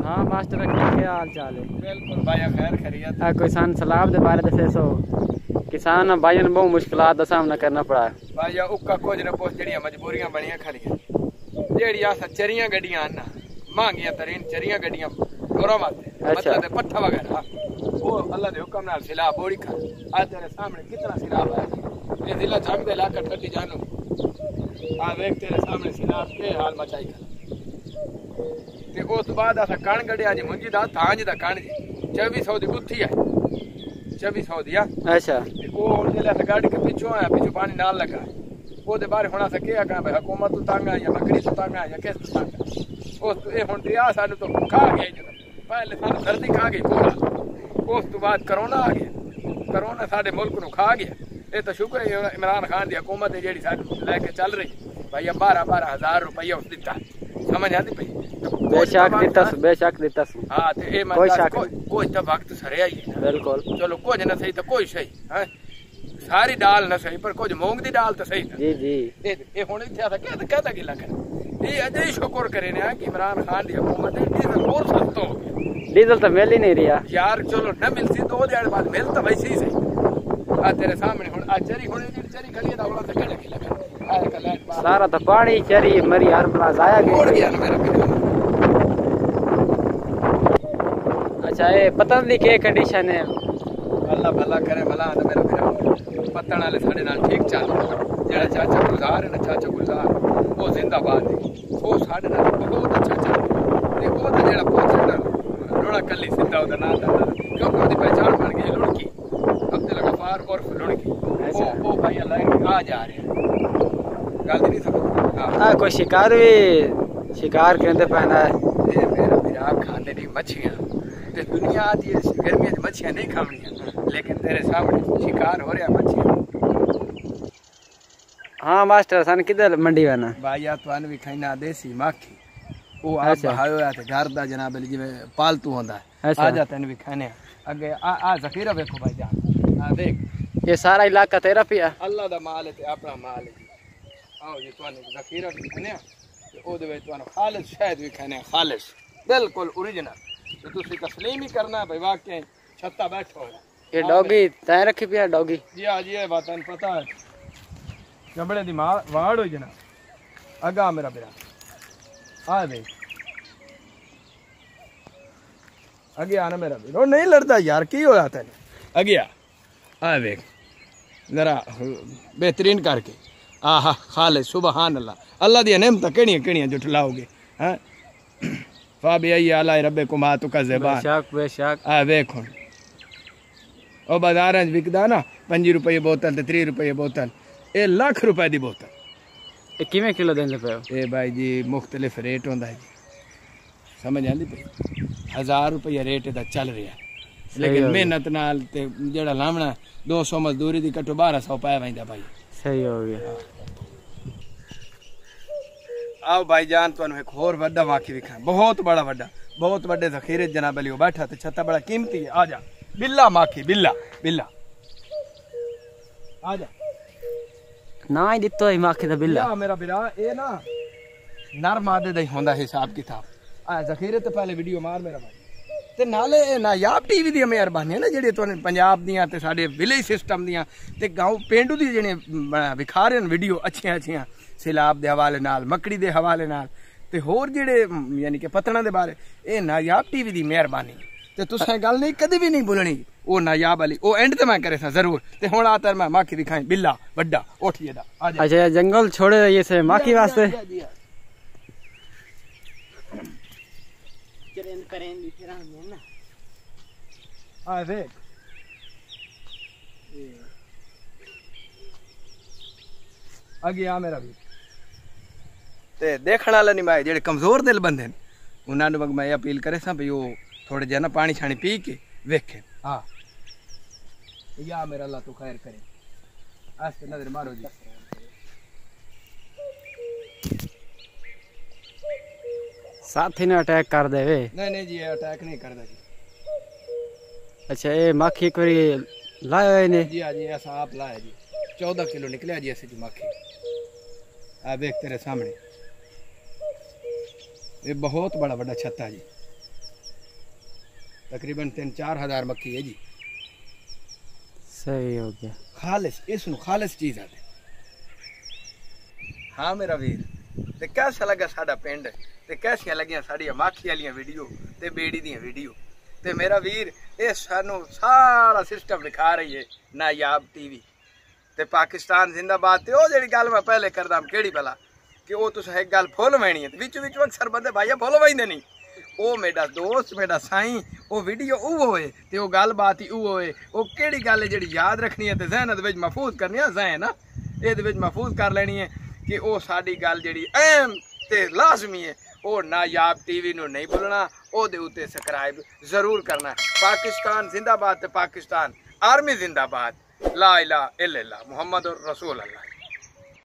हाँ मास्टर क्या हाल चाल है? बिल्कुल भाई खैर खैरियत। कोई सन सलाब दे बारे दसे सो किसान भाई ने बहुत मुश्किलात का सामना करना पड़ा है भाई उक्का कुछ न कुछ जड़ियां मजबूरियां बनियां खड़ियां जेड़ी अस चरियां गड्डियां न महंगियां तरीन चरियां गड्डियां गोरा माते मतलब पट्ठा वगैरह वो अल्लाह दे हुक्म नाल सिला बोड़ी खा आज तेरे सामने कितना सिलाब है ये जिला जंग दे इलाका ठड्डी जानू आ देख तेरे सामने सिलाब के हाल मचाई कर ते उस बाद अस कण गड्डिया जी मुंजी दा तांज दा कण जी 2400 दी गुत्थी है 2400 दिया अच्छा वो जिले से गाड़ी के पीछे आया पीछे पानी नाल लगा वो दे बारे होना सके क्या भाई हुकूमत तो तंग है या मकड़ी तो तंग है या किस तो तंग है उस ये हुन दिया सानू तो खा गए जो पहले सानू सर्दी खा गई पूरा उस तो बाद कोरोना आ गया कोरोना साडे मुल्क नु खा गया ये तो शुक्र है इमरान खान दी हुकूमत है जेडी साडू लेके चल रही भाई 12,000 रुपया उस दिता समझ आती पई बेशक दिता हां ते ए कोई शक कोई तो वक्त सरिया ही बिल्कुल चलो कुछ ना सही तो कोई सही है सारी दाल ना सही पर कुछ मूंग दी दाल तो सही जी जी ये हुन इत्थे आसा कहता गिला कर ये अजय शुक्र करे ने कि इमरान खान दी हुकूमत है डीजल और सस्ता हो गया डीजल तो मिल ही नहीं रहा यार चलो न मिलती 2 दिन बाद मिल तो वैसे ही सही आ तेरे सामने हुन आ चरी हुन चरी खली दा उड़ा से केड़ा गिला कर सारा तो पानी चरी मरी हर प्लास आया गया मेरा अच्छा ये पतन दी के कंडीशन है अल्लाह भला करे भला तो मेरा फिर पत्तन वाले साडे नाल ठीक चल जेड़ा चाचा गुलजार है ना चाचा गुलजार वो जिंदाबाद है वो साडे नाल बहुत अच्छा चल ते वो तो जेड़ा पोछड़ा लोड़ा कल्ली सिद्धा ओदा नाम दा क्योंकि ओदी पहचान बन गई लुड़की अब्दुल गफार उर्फ लुड़की वो भाई लाइन आ जा रहे हैं गल नहीं समझ हां कोई शिकार करते पहना है ये मेरा खाने दी मच्छियां ते दुनिया दी गर्मी च मच्छियां नहीं खावणियां लेकिन तेरे सामने शिकार हो रहा मच्छियां हाँ मास्टर सन किधर मंडी वाना भाई या तो भी खाना देसी माखी वो आप बहायो या ते घर दा जनाब जिवे पालतू होंदा है आ जा तन भी खाने अगे आ जखीरा देखो भाई जान आ देख ये सारा इलाका तेरा पिया अल्लाह दा माल है ते अपना माल है आओ ये तो जखीरा भी खाने ते ओदे विच तो खालिस शायद भी खाने खालिस बिल्कुल ओरिजिनल तो तुसी तस्लीम ही करना भाई वाकई छत्ता बैठो ये डॉगी तय रखी पिया डॉगी जी हां जी ये बात पता है जबड़े दी वाड़ हो जना अगा मेरा बेरा आ देख आगे आना मेरा बेरा नहीं लड़ता यार की होया तेने आगे आ देख जरा बेहतरीन करके आहा खाले सुबहान अल्लाह अल्लाह दी नेमत केड़ियां जुटलाओगे हैं फाबी अला रब्बे कुमा तो का ज़बान बेशक आ देख हुन ओ बाजार च विकदा ना 5 रुपये बोतल ते 3 रुपये बोतल ये लाख रुपए दी बोतल ये किवें किलो देंदे पे ये भाई जी मुख्तलिफ रेट होंदा है जी समझ आंदी पई 1000 रुपये रेट दा चल रहा है लेकिन मेहनत नाल ते जेड़ा लावना 200 मजदूरी दी कटो 1200 पाया वैंदा भाई सही हो गया आओ भाईजान तुहानू एक होर वड्डा वाकई दिखा बहुत बड़े जखीरे जनाब अली बैठा ते छत्ता बड़ा कीमती है आ जा बिल्ला माखी बिल्ला बिल्ला आ जा ना ही दित्तो है माखी दा बिल्ला मेरा बिरा ए ना नर मादे दा ही होंदा हिसाब किताब आ जखीरे ते पहले वीडियो मार मेरा भाई ते नाले नायाब टीवी दी मेहरबानी है ना जेडी तुहानू पंजाब दियां ते साडे विलेज सिस्टम दियां ते गांव पेंडू दी जेने विखा रहे वीडियो अच्छियां सिलाब दे हवाले नाल मकड़ी दे हवाले नाल ते होर जेड़े यानी कि पत्तना दे बारे ए नायाब टीवी दी मेहरबानी ते तुसें गल नहीं कदी भी नहीं भूलनी ओ नायाब वाली ओ एंड ते मैं करे सा जरूर ते हुन आतर मैं माखी दिखाई बिल्ला बड्डा उठ जेदा आ जा अच्छा जंगल छोड़े ये से माखी वास्ते करें भी फिर हम ना आ देख आगे आ मेरा भी ते देखने वाला नहीं मैं जेडे कमजोर दिल बंदे ने उन्होंने मैं अपील करे सा भी वो थोड़े जे ना पानी छानी पी के वेखे हाँ या मेरा अल्लाह तो खैर करे आस्ते नजर मारो जी साथी ने अटैक कर दे वे नहीं जी अटैक नहीं करदा जी अच्छा ये माखी एक बारी लाया है ने जी हां जी ऐसा आप लाया जी 14 किलो निकले जी ऐसे जी माखी आ देख तेरे सामने ये बहुत बड़ा छत्ता जी तकरीबन 3-4 हज़ार मक्खी है जी। सही हो गया। खालिस इसनू खालिस चीज़ आते। हाँ मेरा वीर, ते कैसा लगा साडा पिंड ते कैसियां लगियां साड़ियां माखी वालियां वीडियो ते बेड़ी दी वीडियो। ते मेरा वीर ये सानू सारा सिस्टम दिखा रही है नायाब टीवी ते पाकिस्तान जिंदाबाद। ते ओ जेड़ी गल मैं पहले करदा केड़ी भला कि वो तुस एक गल फुल वैनी है विच विच अक्सर बंदे भाई फुल वैंदे नहीं। ओ मेरा दोस्त मेरा साईं वो वीडियो उहो होए ते वो गल बात ही उहो होए। वो केड़ी गल है जेड़ी याद रखनी है ते ज़हन दे विच महफूज करनी है। ज़हन ए दे विच महफूज कर लेनी है कि वो साडी गल जेड़ी अहम ते लाजमी है। वो नायाब टीवी नू नहीं भुलना, ओ दे उत्ते सब्सक्राइब जरूर करना। पाकिस्तान जिंदाबाद ते पाकिस्तान आर्मी जिंदाबाद। ला इलाहा इल्लल्लाह मुहम्मद रसूल अल्लाह।